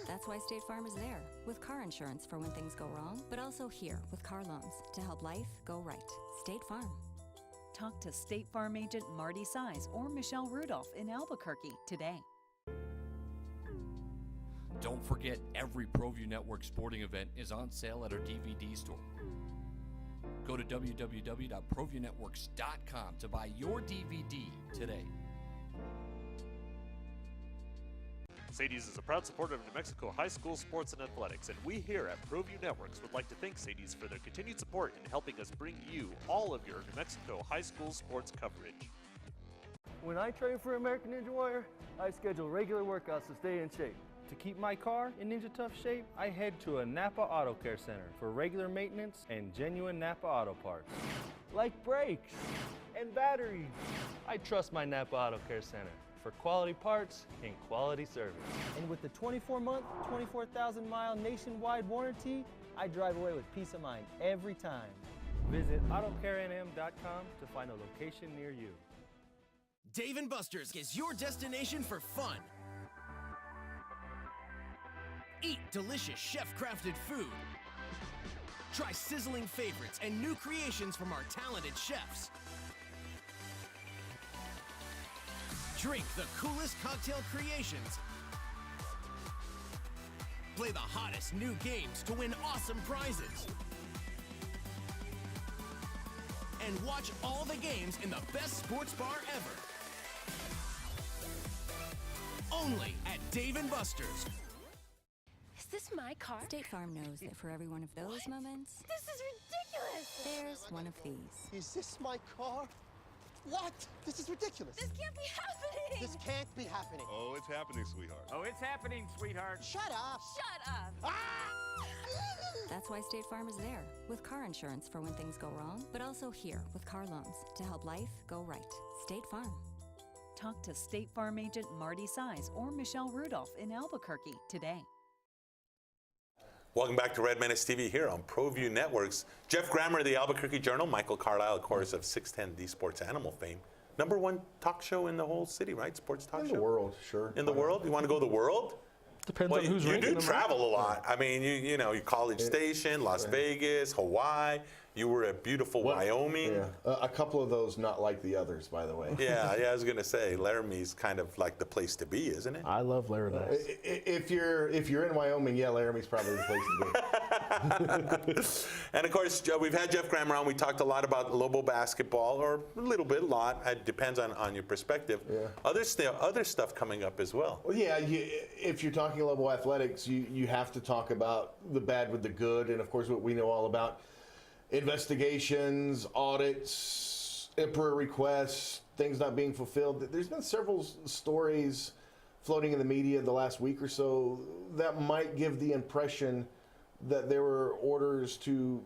That's why State Farm is there, with car insurance for when things go wrong, but also here with car loans to help life go right. State Farm. Talk to State Farm agent Marty Size or Michelle Rudolph in Albuquerque today. Don't forget, every Proview Network sporting event is on sale at our DVD store. Go to www.proviewNetworks.com to buy your DVD today. Sadie's is a proud supporter of New Mexico high school sports and athletics, and we here at Proview Networks would like to thank Sadie's for their continued support in helping us bring you all of your New Mexico high school sports coverage. When I train for American Ninja Warrior, I schedule regular workouts to stay in shape. To keep my car in Ninja Tough shape, I head to a Napa Auto Care Center for regular maintenance and genuine Napa auto parts. Like brakes and batteries. I trust my Napa Auto Care Center for quality parts and quality service. And with the 24-month, 24,000-mile nationwide warranty, I drive away with peace of mind every time. Visit AutoCareNM.com to find a location near you. Dave & Buster's is your destination for fun. Eat delicious chef-crafted food. Try sizzling favorites and new creations from our talented chefs. Drink the coolest cocktail creations. Play the hottest new games to win awesome prizes. And watch all the games in the best sports bar ever. Only at Dave & Buster's. Is this my car? State Farm knows that for every one of those moments, This is ridiculous! there's one of these. Is this my car? What? This is ridiculous. This can't be happening! This can't be happening. Oh, it's happening, sweetheart. Oh, it's happening, sweetheart. Shut up. Shut up! That's why State Farm is there, with car insurance for when things go wrong, but also here with car loans to help life go right. State Farm. Talk to State Farm agent Marty Size or Michelle Rudolph in Albuquerque today. Welcome back to RedMenace TV here on Proview Networks. Jeff Grammer of the Albuquerque Journal, Michael Carlisle, of course, of 610 D Sports Animal fame. #1 talk show in the whole city, right? Sports talk show? In the world, sure. In the world? You want to go to the world? Depends Well, on who's you ranking do them, travel right? a lot. I mean, you know, your College Station, Las Vegas, Hawaii. You were at beautiful Wyoming. Yeah. A couple of those not like the others, by the way. Yeah, I was going to say, Laramie's kind of like the place to be, isn't it? I love Laramie. If you're in Wyoming, yeah, Laramie's probably the place to be. And of course, we've had Jeff Grammer on. We talked a lot about Lobo basketball, or a lot. It depends on your perspective. Yeah. Other stuff coming up as well. Well, yeah, if you're talking Lobo athletics, you have to talk about the bad with the good, and of course what we know all about. Investigations, audits, emperor requests, things not being fulfilled. There's been several stories floating in the media the last week or so that might give the impression that there were orders to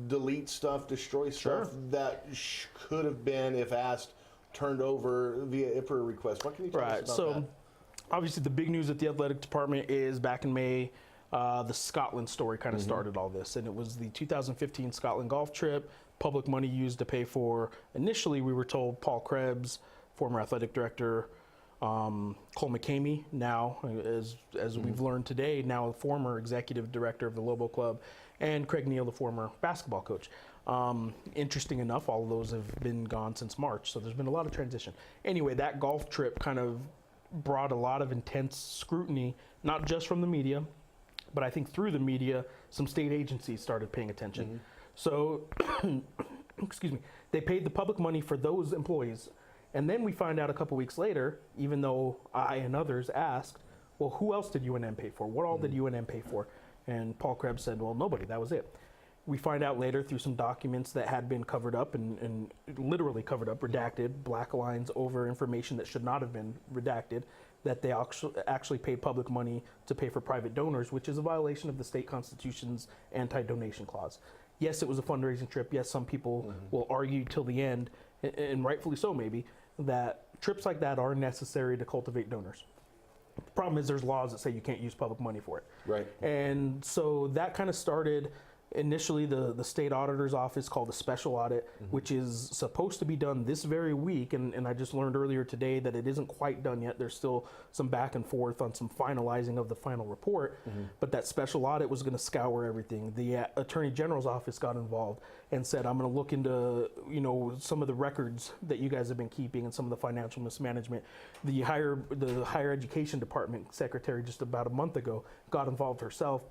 delete stuff, destroy stuff that could have been, if asked, turned over via emperor request. What can you tell us about that? Obviously the big news at the athletic department is back in May, the Scotland story kind of started all this, and it was the 2015 Scotland golf trip, public money used to pay for, initially we were told, Paul Krebs, former athletic director, Cole McCamey, now, as we've learned today, now a former executive director of the Lobo Club, and Craig Neal, the former basketball coach. Interesting enough, all of those have been gone since March, so there's been a lot of transition. Anyway, that golf trip kind of brought a lot of intense scrutiny, not just from the media, but I think through the media, some state agencies started paying attention. So, excuse me, they paid the public money for those employees. And then we find out a couple weeks later, even though I and others asked, well, who else did UNM pay for? What all did UNM pay for? And Paul Krebs said, well, nobody, that was it. We find out later through some documents that had been covered up and literally covered up, redacted, black lines over information that should not have been redacted, that they actually paid public money to pay for private donors, which is a violation of the state constitution's anti-donation clause. Yes, it was a fundraising trip. Yes, some people will argue till the end, and rightfully so maybe, that trips like that are necessary to cultivate donors. The problem is there's laws that say you can't use public money for it. Right. And so that kind of started initially the state auditor's office called a special audit, which is supposed to be done this very week. And I just learned earlier today that it isn't quite done yet. There's still some back and forth on some finalizing of the final report. But that special audit was going to scour everything. The Attorney General's office got involved and said, I'm going to look into, you know, some of the records that you guys have been keeping and some of the financial mismanagement. The higher education department secretary just about a month ago got involved herself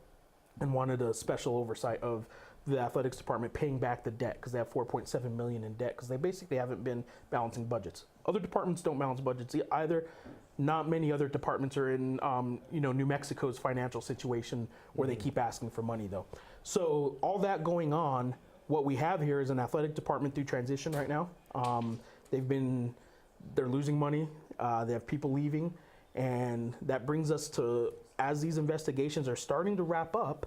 and wanted a special oversight of the athletics department paying back the debt, because they have $4.7 million in debt, because they basically haven't been balancing budgets. Other departments don't balance budgets either. Not many other departments are in New Mexico's financial situation where they keep asking for money though. So all that going on, what we have here is an athletic department through transition right now. They're losing money. They have people leaving, and that brings us to, as these investigations are starting to wrap up,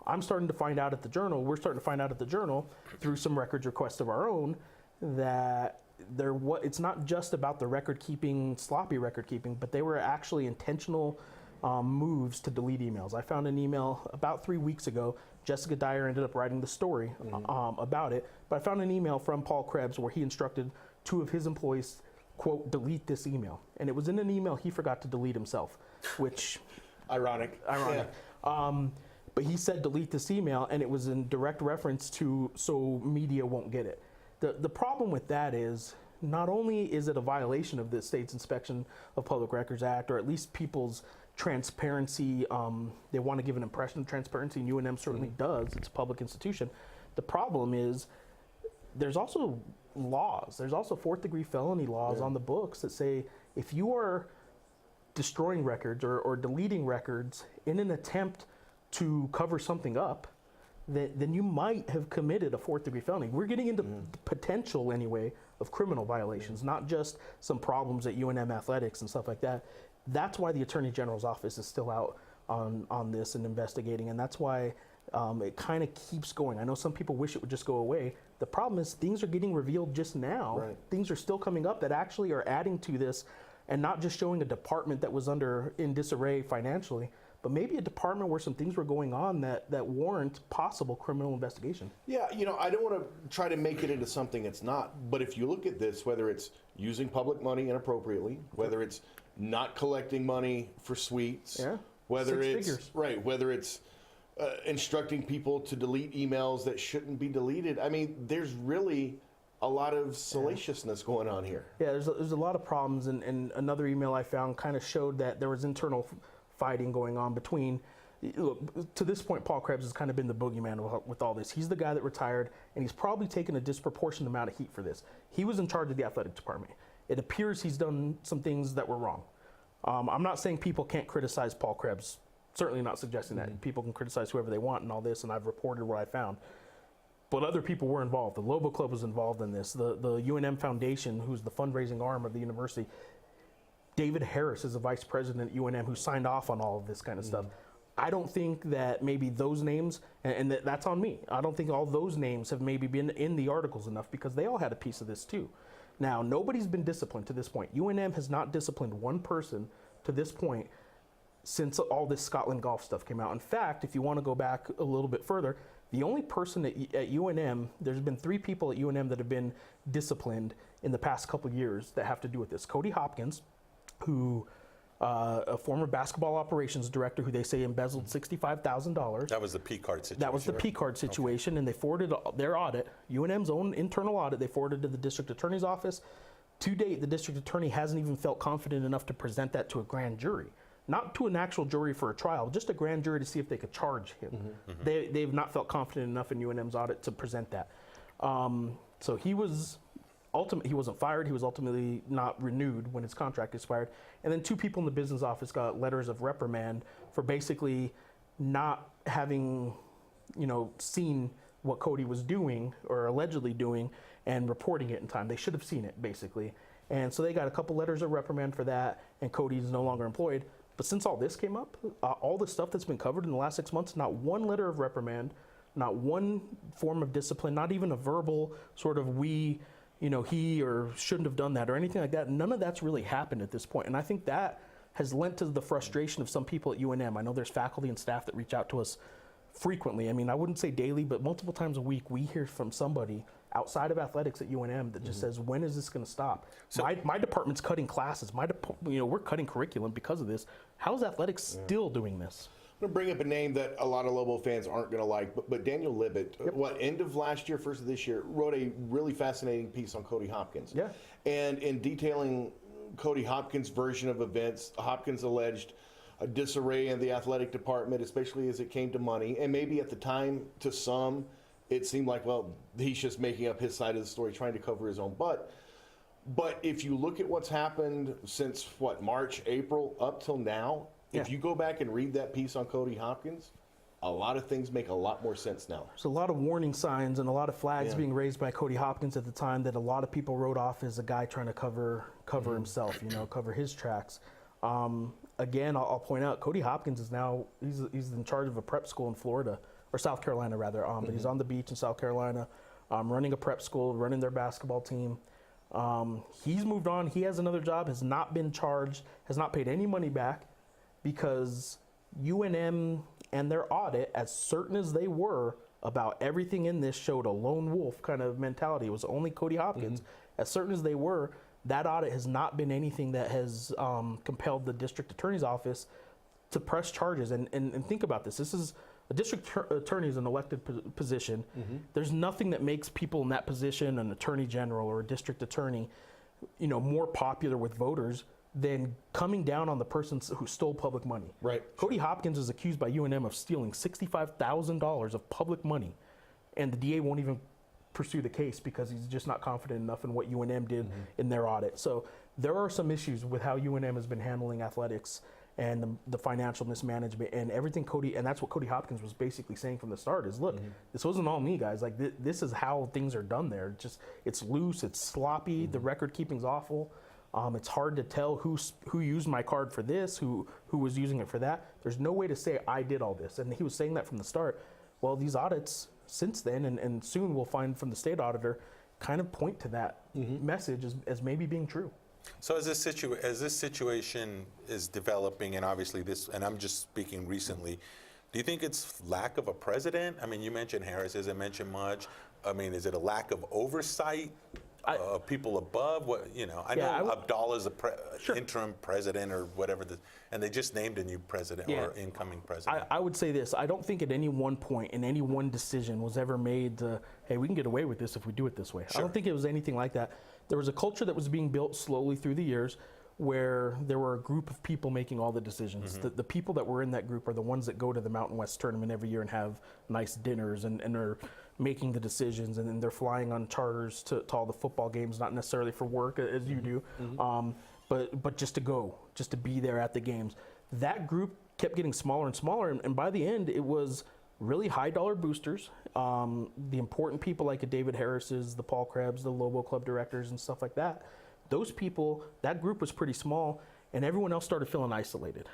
I'm starting to find out at the Journal, we're starting to find out at the Journal through some records requests of our own, that it's not just about the record keeping, sloppy record keeping, but they were actually intentional moves to delete emails. I found an email about 3 weeks ago. Jessica Dyer ended up writing the story about it, but I found an email from Paul Krebs where he instructed 2 of his employees, quote, delete this email. And it was in an email he forgot to delete himself, which... Ironic. Yeah. But he said delete this email, and it was in direct reference to so media won't get it. The problem with that is, not only is it a violation of the state's Inspection of Public Records Act, or at least people's transparency, they want to give an impression of transparency, and UNM certainly does, it's a public institution. The problem is there's also laws, there's also 4th degree felony laws on the books that say if you are destroying records or deleting records in an attempt to cover something up, then you might have committed a 4th degree felony. We're getting into potential anyway of criminal violations, not just some problems at UNM athletics and stuff like that. That's why the Attorney General's office is still out on this and investigating, and that's why it kind of keeps going. I know some people wish it would just go away. The problem is things are getting revealed just now. Right. Things are still coming up that actually are adding to this, and not just showing a department that was in disarray financially, but maybe a department where some things were going on that warrant possible criminal investigation. Yeah, I don't want to try to make it into something it's not, but if you look at this, whether it's using public money inappropriately, whether it's not collecting money for suites, whether whether it's instructing people to delete emails that shouldn't be deleted. I mean, there's really a lot of salaciousness going on here. Yeah, there's a lot of problems, and another email I found kind of showed that there was internal fighting going on between, look, to this point, Paul Krebs has kind of been the boogeyman with all this. He's the guy that retired, and he's probably taken a disproportionate amount of heat for this. He was in charge of the athletic department. It appears he's done some things that were wrong. I'm not saying people can't criticize Paul Krebs, certainly not suggesting that. People can criticize whoever they want and all this, and I've reported what I found. But other people were involved. The Lobo Club was involved in this. The UNM Foundation, who's the fundraising arm of the university, David Harris is the vice president at UNM who signed off on all of this kind of stuff. I don't think that maybe those names, and that's on me, I don't think all those names have maybe been in the articles enough, because they all had a piece of this too. Now, nobody's been disciplined to this point. UNM has not disciplined one person to this point since all this Scotland golf stuff came out. In fact, if you want to go back a little bit further, the only person at UNM, there's been 3 people at UNM that have been disciplined in the past couple years that have to do with this. Cody Hopkins, who a former basketball operations director who they say embezzled $65,000. That was the P card situation. That was the right? P card situation, and they forwarded their audit, UNM's own internal audit, they forwarded to the district attorney's office. To date, the district attorney hasn't even felt confident enough to present that to a grand jury. Not to an actual jury for a trial, just a grand jury to see if they could charge him. They've not felt confident enough in UNM's audit to present that. So he was he wasn't fired. He was ultimately not renewed when his contract expired. And then 2 people in the business office got letters of reprimand for basically not having, seen what Cody was doing or allegedly doing and reporting it in time. They should have seen it, basically. And so they got a couple letters of reprimand for that, and Cody is no longer employed. But since all this came up, all the stuff that's been covered in the last 6 months, not one letter of reprimand, not one form of discipline, not even a verbal sort of he or shouldn't have done that or anything like that. None of that's really happened at this point. And I think that has lent to the frustration of some people at UNM. I know there's faculty and staff that reach out to us frequently. I mean, I wouldn't say daily, but multiple times a week, we hear from somebody outside of athletics at UNM that just says, when is this going to stop? So my department's cutting classes. We're cutting curriculum because of this. How is athletics still doing this? I'm going to bring up a name that a lot of Lobo fans aren't going to like, but Daniel Libet, end of last year, first of this year, wrote a really fascinating piece on Cody Hopkins. Yeah. And in detailing Cody Hopkins' version of events, Hopkins alleged a disarray in the athletic department, especially as it came to money. And maybe at the time, to some, it seemed like, well, he's just making up his side of the story, trying to cover his own butt. But if you look at what's happened since, March, April, up till now, if you go back and read that piece on Cody Hopkins, a lot of things make a lot more sense now. There's a lot of warning signs and a lot of flags being raised by Cody Hopkins at the time that a lot of people wrote off as a guy trying to cover himself, cover his tracks. Again, I'll point out, Cody Hopkins is now, he's in charge of a prep school in Florida, or South Carolina rather, but he's on the beach in South Carolina, running a prep school, running their basketball team. He's moved on, he has another job, has not been charged, has not paid any money back, because UNM and their audit, as certain as they were about everything in this, showed a lone wolf kind of mentality. It was only Cody Hopkins. As certain as they were, that audit has not been anything that has compelled the district attorney's office to press charges. And think about this. This is a district attorney is an elected position. There's nothing that makes people in that position, an attorney general or a district attorney, more popular with voters than coming down on the person who stole public money. Right. Cody Hopkins is accused by UNM of stealing $65,000 of public money, and the DA won't even pursue the case because he's just not confident enough in what UNM did in their audit. So there are some issues with how UNM has been handling athletics and the financial mismanagement and everything and that's what Cody Hopkins was basically saying from the start is, look, this wasn't all me, guys. Like this is how things are done there. It's loose, it's sloppy, the record keeping's awful. It's hard to tell who used my card for this, who was using it for that. There's no way to say I did all this. And he was saying that from the start. Well, these audits since then, and soon we'll find from the state auditor, kind of point to that message as maybe being true. So as this situation is developing, and obviously this, and I'm just speaking recently, do you think it's lack of a president? I mean, you mentioned Harris, isn't mentioned much. I mean, is it a lack of oversight? People above, I know Abdallah's interim president or whatever, and they just named a new president or incoming president. I would say this, I don't think at any one point in any one decision was ever made, hey, we can get away with this if we do it this way. I don't think it was anything like that. There was a culture that was being built slowly through the years where there were a group of people making all the decisions. The people that were in that group are the ones that go to the Mountain West tournament every year and have nice dinners and are making the decisions, and then they're flying on charters to all the football games, not necessarily for work as you do, but just to be there at the games. That group kept getting smaller and smaller, and by the end it was really high dollar boosters. The important people like David Harris's, the Paul Krebs, the Lobo Club directors and stuff like that. Those people, that group was pretty small, and everyone else started feeling isolated.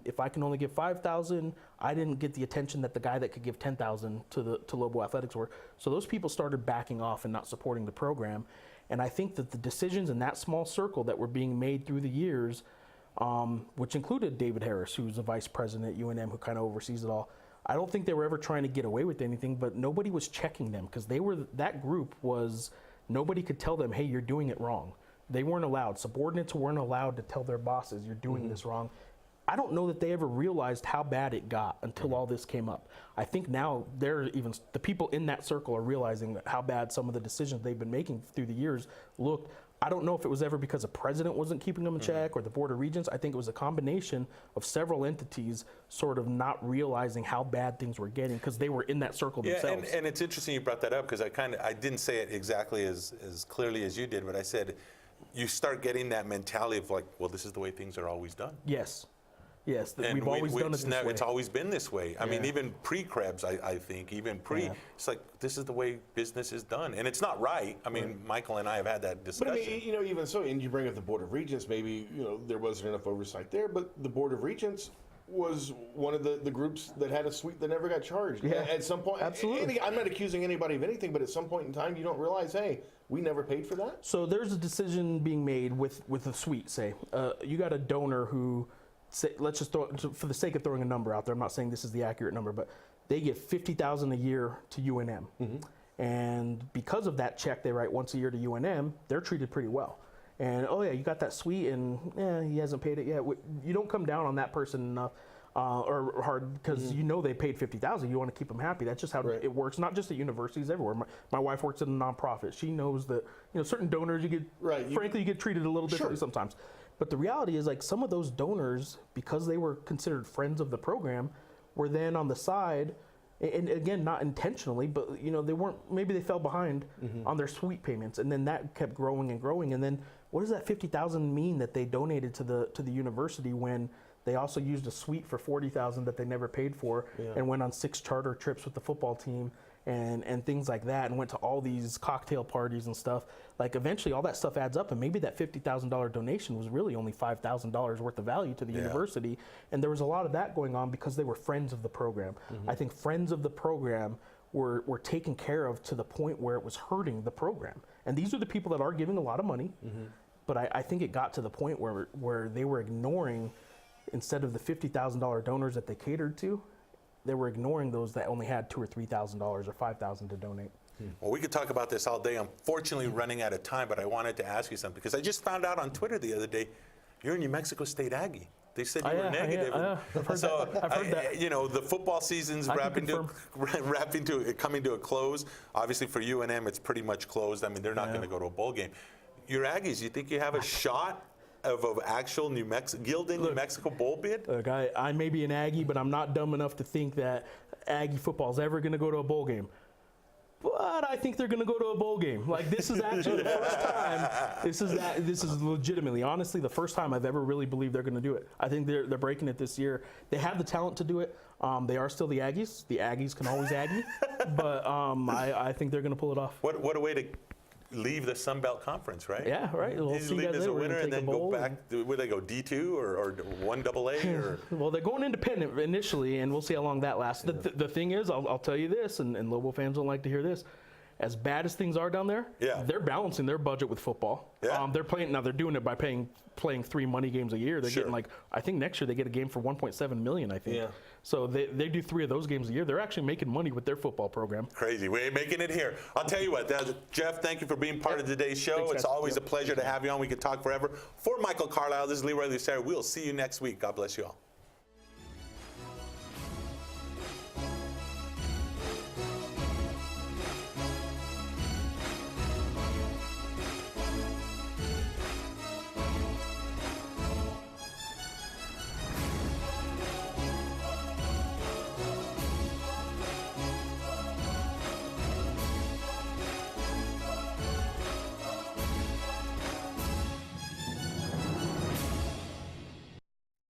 If I can only give $5,000, I didn't get the attention that the guy that could give $10,000 to Lobo Athletics were. So those people started backing off and not supporting the program. And I think that the decisions in that small circle that were being made through the years, which included David Harris, who's the vice president at UNM, who kind of oversees it all, I don't think they were ever trying to get away with anything, but nobody was checking them because that group was, nobody could tell them, hey, you're doing it wrong. They weren't allowed. Subordinates weren't allowed to tell their bosses, you're doing this wrong. I don't know that they ever realized how bad it got until all this came up. I think now the people in that circle are realizing how bad some of the decisions they've been making through the years looked. I don't know if it was ever because a president wasn't keeping them in check or the Board of Regents. I think it was a combination of several entities sort of not realizing how bad things were getting because they were in that circle themselves. And it's interesting you brought that up because I didn't say it exactly as clearly as you did, but I said you start getting that mentality of like, well, this is the way things are always done. Yes. Yes, and we've always done it this way. It's always been this way. I mean, even pre-Krebs, I think, even it's like, this is the way business is done. And it's not right. I mean, Michael and I have had that discussion. But I mean, you know, even so, and you bring up the Board of Regents, maybe, you know, there wasn't enough oversight there, but the Board of Regents was one of the groups that had a suite that never got charged. Yeah, at some point, absolutely. I'm not accusing anybody of anything, but at some point in time, you don't realize, hey, we never paid for that? So there's a decision being made with a suite, say. You got a donor who, let's just throw, for the sake of throwing a number out there, I'm not saying this is the accurate number, but they give $50,000 a year to UNM. And because of that check they write once a year to UNM, they're treated pretty well. And, oh yeah, you got that suite and he hasn't paid it yet. You don't come down on that person enough or hard because you know they paid $50,000. You want to keep them happy. That's just how it works, not just at universities, everywhere. My wife works at a nonprofit. She knows that, you know, certain donors you get, frankly, you get treated a little differently sometimes. But the reality is, like, some of those donors, because they were considered friends of the program, were then on the side, and again, not intentionally, but, you know, they weren't, maybe they fell behind on their suite payments, and then that kept growing and growing. And then what does that $50,000 mean that they donated to the university when they also used a suite for $40,000 that they never paid for and went on 6 charter trips with the football team and things like that, and went to all these cocktail parties and stuff? Like, eventually all that stuff adds up, and maybe that $50,000 donation was really only $5,000 worth of value to the university. And there was a lot of that going on because they were friends of the program. I think friends of the program were taken care of to the point where it was hurting the program. And these are the people that are giving a lot of money, but I think it got to the point where they were ignoring, instead of the $50,000 donors that they catered to, they were ignoring those that only had $2,000 or $3,000 or $5,000 to donate. Well, we could talk about this all day. Unfortunately, running out of time, but I wanted to ask you something because I just found out on Twitter the other day, you're a New Mexico State Aggie. They said you were negative. I've heard that. You know, the football season's coming to a close. Obviously, for UNM, it's pretty much closed. I mean, they're not going to go to a bowl game. Your Aggies, you think you have a shot of actual New Mexico bowl bid? Look, I may be an Aggie, but I'm not dumb enough to think that Aggie football is ever going to go to a bowl game. But I think they're going to go to a bowl game. Like, this is actually the first time. This is legitimately, honestly, the first time I've ever really believed they're going to do it. I think they're breaking it this year. They have the talent to do it. They are still the Aggies. The Aggies can always Aggie, but I think they're going to pull it off. What a way to leave the Sun Belt Conference, right? Yeah, right. We'll see you guys as later. a winner and then go back. Where they go, D2 or 1AA? Or? Well, they're going independent initially, and we'll see how long that lasts. The thing is, I'll tell you this, and Lobo fans don't like to hear this. As bad as things are down there, they're balancing their budget with football. They're playing now. They're doing it by playing 3 money games a year. They're getting, like, I think next year they get a game for $1.7 million. I think. So they do 3 of those games a year. They're actually making money with their football program. Crazy. We ain't making it here. I'll tell you what, Jeff, thank you for being part of today's show. Thanks, it's guys. always a pleasure to have you on. We could talk forever. For Michael Carlisle, this is Leroy Lucero. We'll see you next week. God bless you all.